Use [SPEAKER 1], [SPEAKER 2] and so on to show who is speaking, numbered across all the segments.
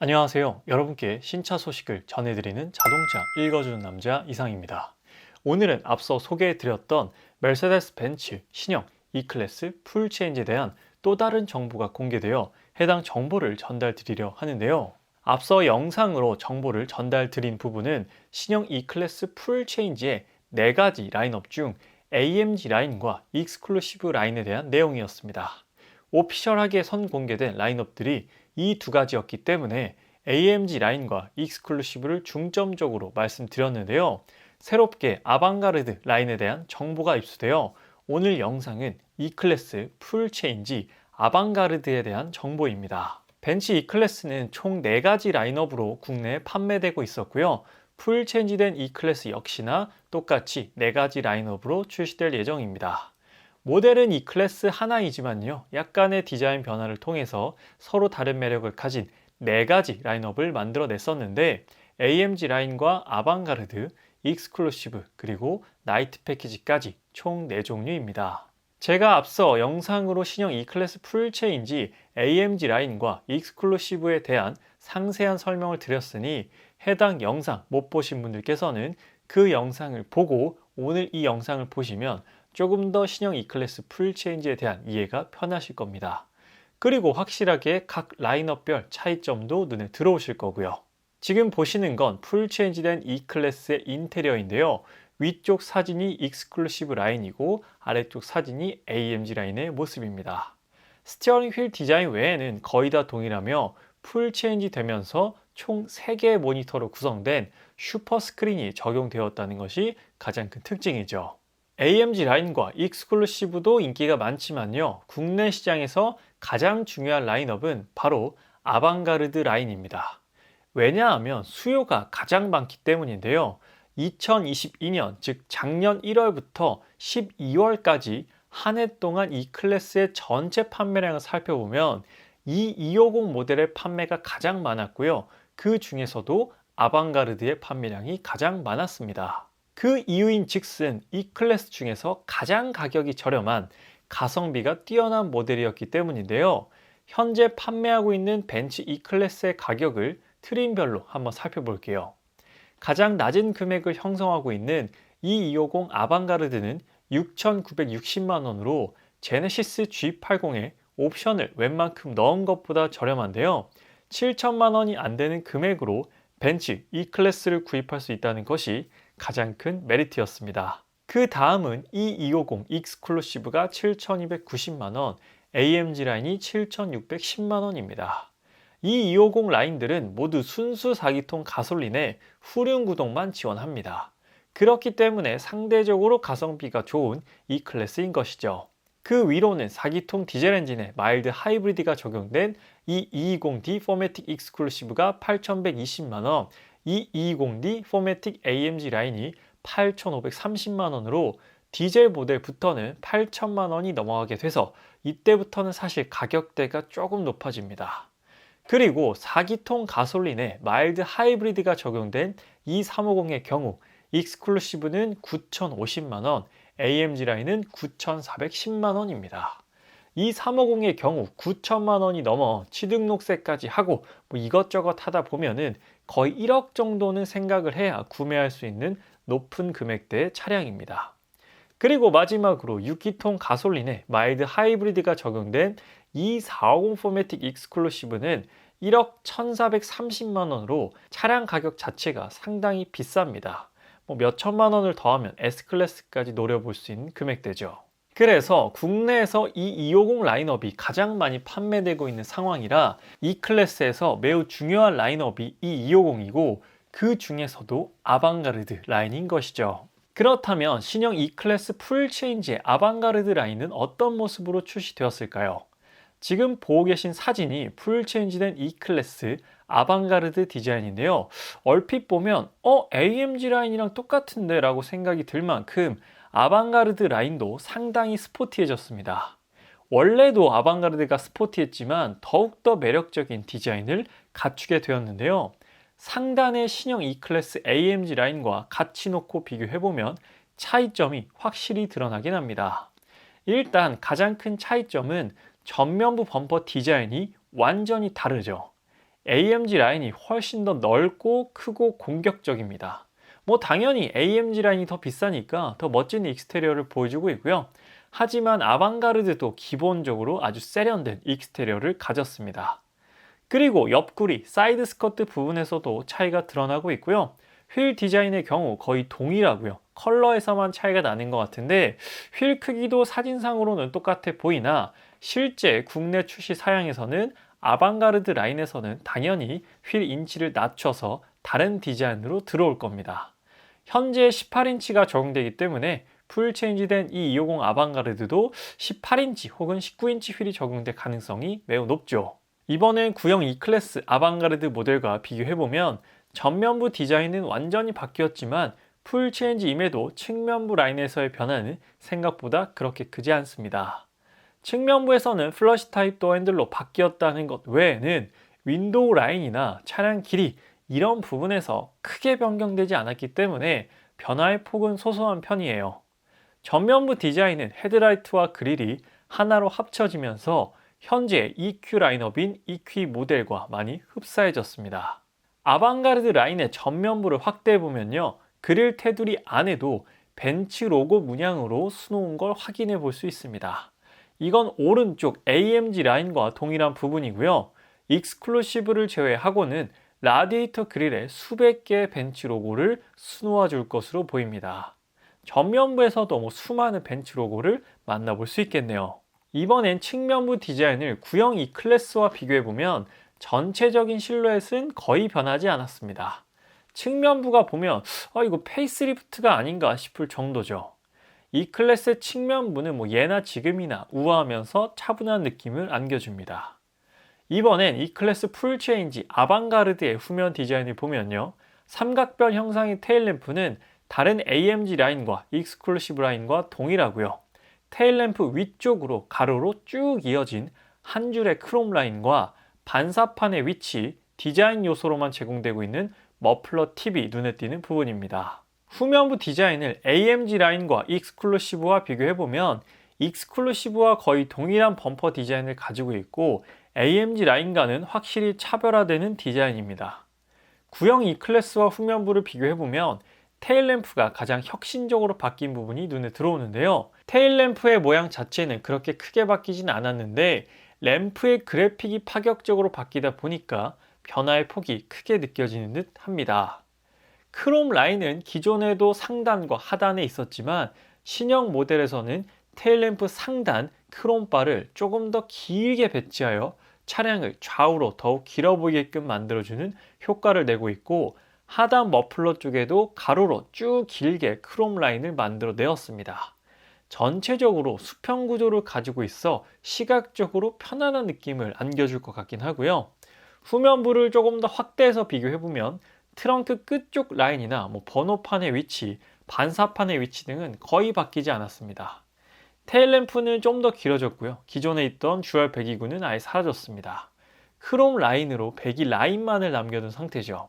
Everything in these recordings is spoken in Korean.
[SPEAKER 1] 안녕하세요. 여러분께 신차 소식을 전해드리는 자동차 읽어주는 남자 이상입니다. 오늘은 앞서 소개해드렸던 메르세데스 벤츠 신형 E클래스 풀체인지에 대한 또 다른 정보가 공개되어 해당 정보를 전달드리려 하는데요. 앞서 영상으로 정보를 전달드린 부분은 신형 E클래스 풀체인지의 4가지 라인업 중 AMG 라인과 익스클루시브 라인에 대한 내용이었습니다. 오피셜하게 선공개된 라인업들이 이 두 가지였기 때문에 AMG 라인과 익스클루시브를 중점적으로 말씀드렸는데요. 새롭게 아방가르드 라인에 대한 정보가 입수되어 오늘 영상은 E클래스 풀체인지 아방가르드에 대한 정보입니다. 벤츠 E클래스는 총 4가지 라인업으로 국내에 판매되고 있었고요. 풀체인지된 E클래스 역시나 똑같이 4가지 라인업으로 출시될 예정입니다. 모델은 E클래스 하나이지만요, 약간의 디자인 변화를 통해서 서로 다른 매력을 가진 4가지 라인업을 만들어냈었는데 AMG 라인과 아방가르드, 익스클루시브, 그리고 나이트 패키지까지 총 4종류입니다. 제가 앞서 영상으로 신형 E클래스 풀체인지 AMG 라인과 익스클루시브에 대한 상세한 설명을 드렸으니 해당 영상 못 보신 분들께서는 그 영상을 보고 오늘 이 영상을 보시면 조금 더 신형 E클래스 풀체인지에 대한 이해가 편하실 겁니다. 그리고 확실하게 각 라인업별 차이점도 눈에 들어오실 거고요. 지금 보시는 건 풀체인지된 E클래스의 인테리어인데요. 위쪽 사진이 익스클루시브 라인이고 아래쪽 사진이 AMG 라인의 모습입니다. 스티어링 휠 디자인 외에는 거의 다 동일하며 풀체인지 되면서 총 3개의 모니터로 구성된 슈퍼 스크린이 적용되었다는 것이 가장 큰 특징이죠. AMG 라인과 익스클루시브도 인기가 많지만요, 국내 시장에서 가장 중요한 라인업은 바로 아방가르드 라인입니다. 왜냐하면 수요가 가장 많기 때문인데요. 2022년, 즉 작년 1월부터 12월까지 한 해 동안 이 클래스의 전체 판매량을 살펴보면 이 250 모델의 판매가 가장 많았고요. 그 중에서도 아방가르드의 판매량이 가장 많았습니다. 그 이유인 즉슨 이 클래스 중에서 가장 가격이 저렴한 가성비가 뛰어난 모델이었기 때문인데요. 현재 판매하고 있는 벤츠 E 클래스의 가격을 트림별로 한번 살펴볼게요. 가장 낮은 금액을 형성하고 있는 E250 아방가르드는 6,960만 원으로 제네시스 G80에 옵션을 웬만큼 넣은 것보다 저렴한데요. 7천만 원이 안 되는 금액으로 벤츠 E 클래스를 구입할 수 있다는 것이 가장 큰 메리트였습니다. 그 다음은 E250 익스클루시브가 7,290만 원, AMG 라인이 7,610만 원입니다. 이 250 라인들은 모두 순수 4기통 가솔린에 후륜 구동만 지원합니다. 그렇기 때문에 상대적으로 가성비가 좋은 E 클래스인 것이죠. 그 위로는 4기통 디젤 엔진에 마일드 하이브리드가 적용된 이 220D 포매틱 익스클루시브가 8,120만 원, 이 220D 포매틱 AMG 라인이 8,530만 원으로 디젤 모델부터는 8천만 원이 넘어가게 돼서 이때부터는 사실 가격대가 조금 높아집니다. 그리고 4기통 가솔린에 마일드 하이브리드가 적용된 이 350의 경우 익스클루시브는 9,050만 원, AMG 라인은 9,410만 원입니다. 이 350의 경우 9천만 원이 넘어 취등록세까지 하고 이것저것 하다 보면은 거의 1억 정도는 생각을 해야 구매할 수 있는 높은 금액대의 차량입니다. 그리고 마지막으로 6기통 가솔린에 마일드 하이브리드가 적용된 이 450 포매틱 익스클루시브는 1억 1,430만 원으로 차량 가격 자체가 상당히 비쌉니다. 몇 천만 원을 더하면 S클래스까지 노려볼 수 있는 금액대죠. 그래서 국내에서 이 250 라인업이 가장 많이 판매되고 있는 상황이라 이 클래스에서 매우 중요한 라인업이 이 250이고 그 중에서도 아방가르드 라인인 것이죠. 그렇다면 신형 E클래스 풀체인지의 아방가르드 라인은 어떤 모습으로 출시되었을까요? 지금 보고 계신 사진이 풀체인지된 E클래스 아방가르드 디자인인데요. 얼핏 보면 AMG 라인이랑 똑같은데 라고 생각이 들 만큼 아방가르드 라인도 상당히 스포티해졌습니다. 원래도 아방가르드가 스포티했지만 더욱더 매력적인 디자인을 갖추게 되었는데요. 상단의 신형 E클래스 AMG 라인과 같이 놓고 비교해보면 차이점이 확실히 드러나긴 합니다. 일단 가장 큰 차이점은 전면부 범퍼 디자인이 완전히 다르죠. AMG 라인이 훨씬 더 넓고 크고 공격적입니다. 당연히 AMG 라인이 더 비싸니까 더 멋진 익스테리어를 보여주고 있고요. 하지만 아방가르드도 기본적으로 아주 세련된 익스테리어를 가졌습니다. 그리고 옆구리, 사이드 스커트 부분에서도 차이가 드러나고 있고요. 휠 디자인의 경우 거의 동일하고요. 컬러에서만 차이가 나는 것 같은데 휠 크기도 사진상으로는 똑같아 보이나 실제 국내 출시 사양에서는 아방가르드 라인에서는 당연히 휠 인치를 낮춰서 다른 디자인으로 들어올 겁니다. 현재 18인치가 적용되기 때문에 풀 체인지된 이250 아방가르드도 18인치 혹은 19인치 휠이 적용될 가능성이 매우 높죠. 이번엔 구형 E클래스 아방가르드 모델과 비교해보면 전면부 디자인은 완전히 바뀌었지만 풀 체인지임에도 측면부 라인에서의 변화는 생각보다 그렇게 크지 않습니다. 측면부에서는 플러시 타입 도어 핸들로 바뀌었다는 것 외에는 윈도우 라인이나 차량 길이 이런 부분에서 크게 변경되지 않았기 때문에 변화의 폭은 소소한 편이에요. 전면부 디자인은 헤드라이트와 그릴이 하나로 합쳐지면서 현재 EQ 라인업인 EQ 모델과 많이 흡사해졌습니다. 아방가르드 라인의 전면부를 확대해보면요. 그릴 테두리 안에도 벤츠 로고 문양으로 수놓은 걸 확인해 볼 수 있습니다. 이건 오른쪽 AMG 라인과 동일한 부분이고요. 익스클루시브를 제외하고는 라디에이터 그릴에 수백 개의 벤츠 로고를 수놓아 줄 것으로 보입니다. 전면부에서도 수많은 벤츠 로고를 만나볼 수 있겠네요. 이번엔 측면부 디자인을 구형 E클래스와 비교해보면 전체적인 실루엣은 거의 변하지 않았습니다. 측면부가 보면 이거 페이스리프트가 아닌가 싶을 정도죠. E클래스의 측면부는 예나 지금이나 우아하면서 차분한 느낌을 안겨줍니다. 이번엔 E클래스 풀체인지 아방가르드의 후면 디자인을 보면요. 삼각별 형상의 테일램프는 다른 AMG 라인과 익스클루시브 라인과 동일하고요. 테일램프 위쪽으로 가로로 쭉 이어진 한 줄의 크롬 라인과 반사판의 위치, 디자인 요소로만 제공되고 있는 머플러 팁이 눈에 띄는 부분입니다. 후면부 디자인을 AMG 라인과 익스클루시브와 비교해보면 익스클루시브와 거의 동일한 범퍼 디자인을 가지고 있고 AMG 라인과는 확실히 차별화되는 디자인입니다. 구형 E클래스와 후면부를 비교해보면 테일램프가 가장 혁신적으로 바뀐 부분이 눈에 들어오는데요. 테일램프의 모양 자체는 그렇게 크게 바뀌진 않았는데 램프의 그래픽이 파격적으로 바뀌다 보니까 변화의 폭이 크게 느껴지는 듯 합니다. 크롬 라인은 기존에도 상단과 하단에 있었지만 신형 모델에서는 테일램프 상단 크롬바를 조금 더 길게 배치하여 차량을 좌우로 더욱 길어 보이게끔 만들어주는 효과를 내고 있고 하단 머플러 쪽에도 가로로 쭉 길게 크롬 라인을 만들어 내었습니다. 전체적으로 수평 구조를 가지고 있어 시각적으로 편안한 느낌을 안겨줄 것 같긴 하고요. 후면부를 조금 더 확대해서 비교해보면 트렁크 끝쪽 라인이나 번호판의 위치, 반사판의 위치 등은 거의 바뀌지 않았습니다. 테일램프는 좀 더 길어졌고요. 기존에 있던 주얼 배기구는 아예 사라졌습니다. 크롬 라인으로 배기 라인만을 남겨둔 상태죠.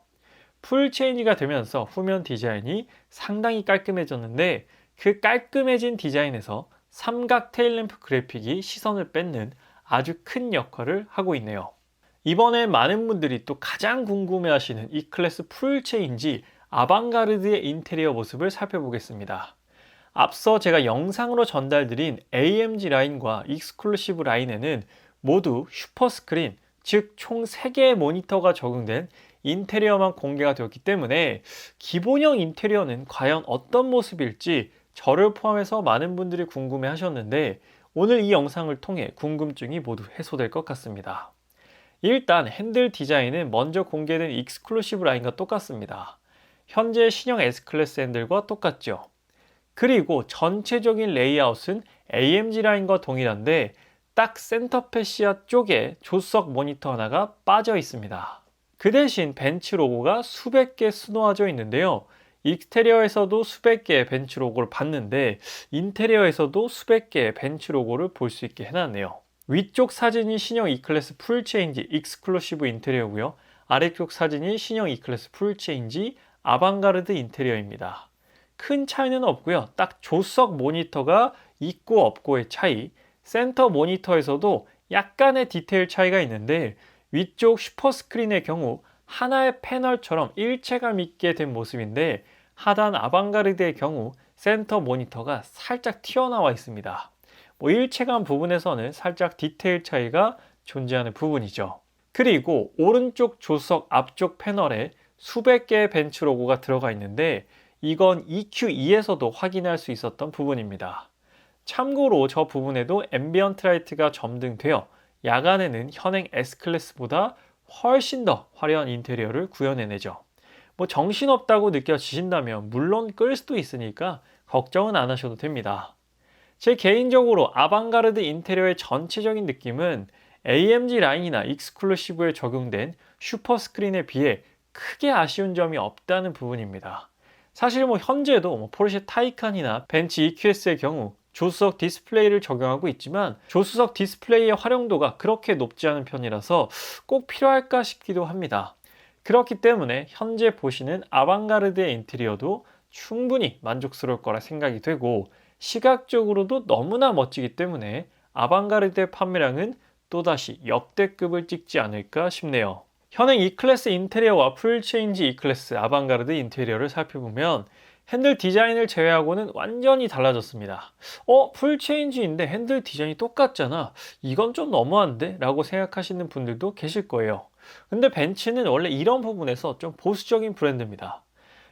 [SPEAKER 1] 풀 체인지가 되면서 후면 디자인이 상당히 깔끔해졌는데 그 깔끔해진 디자인에서 삼각 테일램프 그래픽이 시선을 뺏는 아주 큰 역할을 하고 있네요. 이번에 많은 분들이 또 가장 궁금해하시는 E클래스 풀 체인지 아방가르드의 인테리어 모습을 살펴보겠습니다. 앞서 제가 영상으로 전달드린 AMG 라인과 익스클루시브 라인에는 모두 슈퍼스크린, 즉 총 3개의 모니터가 적용된 인테리어만 공개가 되었기 때문에 기본형 인테리어는 과연 어떤 모습일지 저를 포함해서 많은 분들이 궁금해 하셨는데 오늘 이 영상을 통해 궁금증이 모두 해소될 것 같습니다. 일단 핸들 디자인은 먼저 공개된 익스클루시브 라인과 똑같습니다. 현재 신형 S클래스 핸들과 똑같죠. 그리고 전체적인 레이아웃은 AMG 라인과 동일한데 딱 센터 패시아 쪽에 조석 모니터 하나가 빠져 있습니다. 그 대신 벤츠 로고가 수백 개 수놓아져 있는데요. 익스테리어에서도 수백 개의 벤츠 로고를 봤는데 인테리어에서도 수백 개의 벤츠 로고를 볼 수 있게 해놨네요. 위쪽 사진이 신형 E클래스 풀체인지 익스클루시브 인테리어고요. 아래쪽 사진이 신형 E클래스 풀체인지 아방가르드 인테리어입니다. 큰 차이는 없고요. 딱 조석 모니터가 있고 없고의 차이, 센터 모니터에서도 약간의 디테일 차이가 있는데 위쪽 슈퍼스크린의 경우 하나의 패널처럼 일체감 있게 된 모습인데, 하단 아방가르드의 경우 센터 모니터가 살짝 튀어나와 있습니다. 일체감 부분에서는 살짝 디테일 차이가 존재하는 부분이죠. 그리고 오른쪽 조수석 앞쪽 패널에 수백 개의 벤츠 로고가 들어가 있는데, 이건 EQE에서도 확인할 수 있었던 부분입니다. 참고로 저 부분에도 앰비언트 라이트가 점등되어 야간에는 현행 S클래스보다 훨씬 더 화려한 인테리어를 구현해내죠. 정신없다고 느껴지신다면 물론 끌 수도 있으니까 걱정은 안 하셔도 됩니다. 제 개인적으로 아방가르드 인테리어의 전체적인 느낌은 AMG 라인이나 익스클루시브에 적용된 슈퍼스크린에 비해 크게 아쉬운 점이 없다는 부분입니다. 사실 현재도 포르쉐 타이칸이나 벤츠 EQS의 경우 조수석 디스플레이를 적용하고 있지만, 조수석 디스플레이의 활용도가 그렇게 높지 않은 편이라서 꼭 필요할까 싶기도 합니다. 그렇기 때문에 현재 보시는 아방가르드의 인테리어도 충분히 만족스러울 거라 생각이 되고, 시각적으로도 너무나 멋지기 때문에 아방가르드의 판매량은 또다시 역대급을 찍지 않을까 싶네요. 현행 E클래스 인테리어와 풀체인지 E클래스 아방가르드 인테리어를 살펴보면 핸들 디자인을 제외하고는 완전히 달라졌습니다. 풀체인지인데 핸들 디자인이 똑같잖아, 이건 좀 너무한데? 라고 생각하시는 분들도 계실 거예요. 근데 벤츠는 원래 이런 부분에서 좀 보수적인 브랜드입니다.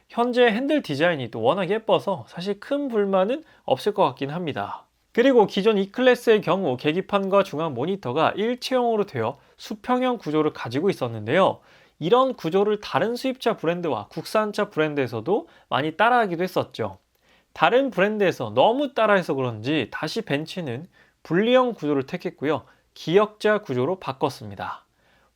[SPEAKER 1] 현재 핸들 디자인이 또 워낙 예뻐서 사실 큰 불만은 없을 것 같긴 합니다. 그리고 기존 E클래스의 경우 계기판과 중앙 모니터가 일체형으로 되어 수평형 구조를 가지고 있었는데요. 이런 구조를 다른 수입차 브랜드와 국산차 브랜드에서도 많이 따라하기도 했었죠. 다른 브랜드에서 너무 따라해서 그런지 다시 벤츠는 분리형 구조를 택했고요. 기역자 구조로 바꿨습니다.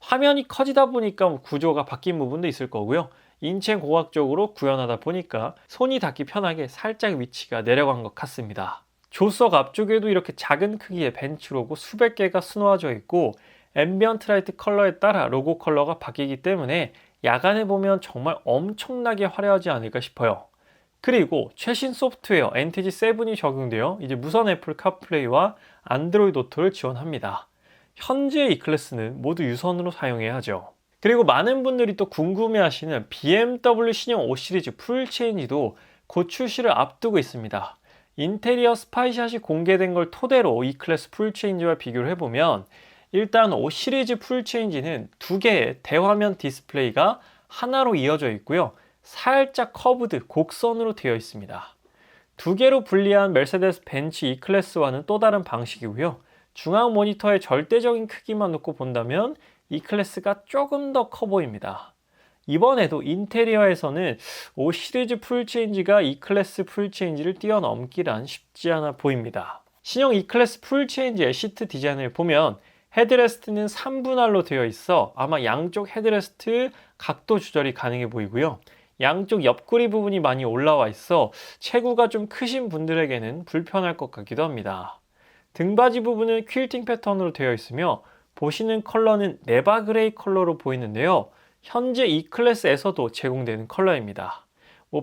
[SPEAKER 1] 화면이 커지다 보니까 구조가 바뀐 부분도 있을 거고요. 인체 공학적으로 구현하다 보니까 손이 닿기 편하게 살짝 위치가 내려간 것 같습니다. 조수석 앞쪽에도 이렇게 작은 크기의 벤츠 로고 수백 개가 수놓아져 있고, 앰비언트 라이트 컬러에 따라 로고 컬러가 바뀌기 때문에 야간에 보면 정말 엄청나게 화려하지 않을까 싶어요. 그리고 최신 소프트웨어 NTG 7이 적용되어 이제 무선 애플 카플레이와 안드로이드 오토를 지원합니다. 현재 이 클래스는 모두 유선으로 사용해야 하죠. 그리고 많은 분들이 또 궁금해하시는 BMW 신형 5 시리즈 풀 체인지도 곧 출시를 앞두고 있습니다. 인테리어 스파이샷이 공개된 걸 토대로 이 클래스 풀 체인지와 비교를 해보면, 일단 5 시리즈 풀 체인지는 두 개의 대화면 디스플레이가 하나로 이어져 있고요. 살짝 커브드 곡선으로 되어 있습니다. 두 개로 분리한 메르세데스 벤츠 E 클래스와는 또 다른 방식이고요. 중앙 모니터의 절대적인 크기만 놓고 본다면 E 클래스가 조금 더 커 보입니다. 이번에도 인테리어에서는 5 시리즈 풀 체인지가 E 클래스 풀 체인지를 뛰어넘기란 쉽지 않아 보입니다. 신형 E 클래스 풀 체인지의 시트 디자인을 보면 헤드레스트는 3분할로 되어 있어 아마 양쪽 헤드레스트 각도 조절이 가능해 보이고요. 양쪽 옆구리 부분이 많이 올라와 있어 체구가 좀 크신 분들에게는 불편할 것 같기도 합니다. 등받이 부분은 퀼팅 패턴으로 되어 있으며 보시는 컬러는 네바 그레이 컬러로 보이는데요. 현재 E 클래스에서도 제공되는 컬러입니다.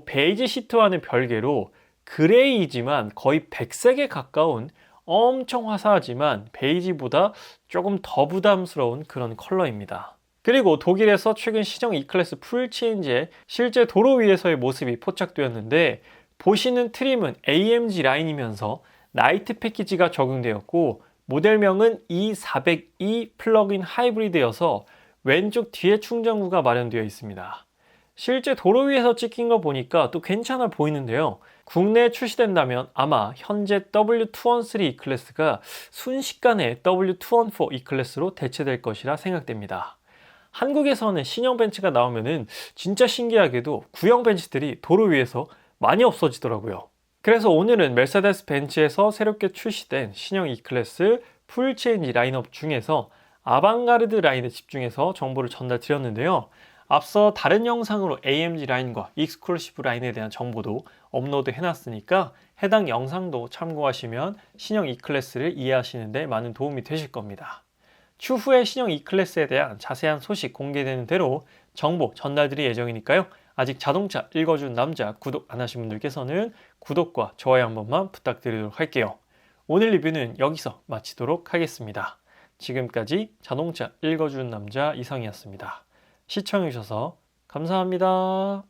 [SPEAKER 1] 베이지 시트와는 별개로 그레이이지만 거의 백색에 가까운 엄청 화사하지만 베이지보다 조금 더 부담스러운 그런 컬러입니다. 그리고 독일에서 최근 시정 E클래스 풀 체인지의 실제 도로 위에서의 모습이 포착되었는데, 보시는 트림은 AMG 라인이면서 나이트 패키지가 적용되었고, 모델명은 E400E 플러그인 하이브리드여서 왼쪽 뒤에 충전구가 마련되어 있습니다. 실제 도로 위에서 찍힌 거 보니까 또 괜찮아 보이는데요. 국내에 출시된다면 아마 현재 W213 E클래스가 순식간에 W214 E클래스로 대체될 것이라 생각됩니다. 한국에서는 신형 벤츠가 나오면은 진짜 신기하게도 구형 벤츠들이 도로 위에서 많이 없어지더라고요. 그래서 오늘은 메르세데스 벤츠에서 새롭게 출시된 신형 E클래스 풀 체인지 라인업 중에서 아방가르드 라인에 집중해서 정보를 전달드렸는데요. 앞서 다른 영상으로 AMG 라인과 익스클루시브 라인에 대한 정보도 업로드 해놨으니까 해당 영상도 참고하시면 신형 E클래스를 이해하시는 데 많은 도움이 되실 겁니다. 추후에 신형 E클래스에 대한 자세한 소식 공개되는 대로 정보 전달드릴 예정이니까요. 아직 자동차 읽어준 남자 구독 안 하신 분들께서는 구독과 좋아요 한 번만 부탁드리도록 할게요. 오늘 리뷰는 여기서 마치도록 하겠습니다. 지금까지 자동차 읽어주는 남자 이상이었습니다. 시청해주셔서 감사합니다.